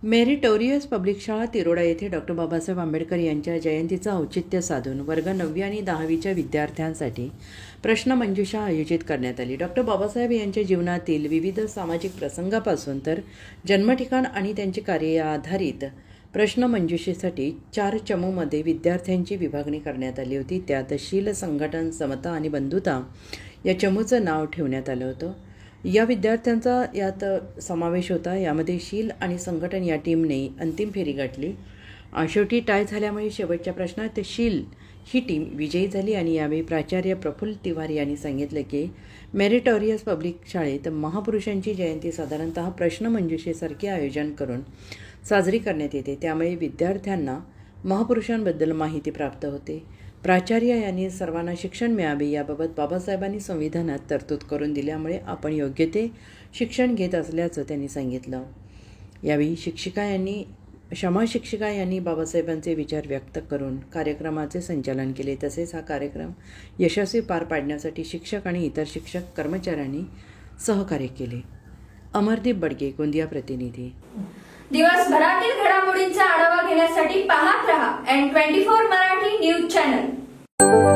Meritorious public शाळा तिरोडा येथे doctor Babasaheb Ambedkar यांच्या जयंतीचं औचित्य साधून वर्ग 9वी आणि 10वीच्या विद्यार्थ्यांसाठी प्रश्नमंजुषा आयोजित करण्यात आली। डॉक्टर बाबासाहेब यांच्या जीवनातील विविध सामाजिक प्रसंगापासून तर जन्मठिकाण आणि त्यांचे कार्य आधारित प्रश्नमंजुषेसाठी 4 चमूमध्ये विद्यार्थ्यांची विभागणी करण्यात आली होती। त्यात शील, संघटन, समता आणि बंधुता या चमूचं नाव ठेवण्यात आलं होतं। या विद्यार्थ्यांचा यात समावेश होता। यामध्ये शील आणि संघटन या टीमने अंतिम फेरी गाठली। शेवटी टाय झाल्यामुळे शेवटच्या प्रश्नात शील ही टीम विजयी झाली आणि यावेळी प्राचार्य प्रफुल्ल तिवारी यांनी सांगितलं की मेरिटोरियस पब्लिक शाळेत महापुरुषांची जयंती साधारणतः प्रश्नमंजुषेसारखे आयोजन करून साजरी करण्यात येते। त्यामुळे विद्यार्थ्यांना महापुरुषांबद्दल माहिती प्राप्त होते। प्राचार्य यांनी सर्वांना शिक्षण मिळावे याबाबत बाबासाहेबांनी संविधानात तरतूद करून दिल्यामुळे आपण योग्य ते शिक्षण घेत असल्याचं त्यांनी सांगितलं। यावेळी क्षमा शिक्षिका यांनी बाबासाहेबांचे विचार व्यक्त करून कार्यक्रमाचे संचालन केले। तसेच हा कार्यक्रम यशस्वी पार पाडण्यासाठी शिक्षक आणि इतर शिक्षक कर्मचाऱ्यांनी सहकार्य केले। अमरदीप बडगे, गोंदिया प्रतिनिधी। दिवसभरातील घडामोडींचा आढावा घेण्यासाठी पाहत रहा N24 मराठी न्यूज चॅनल।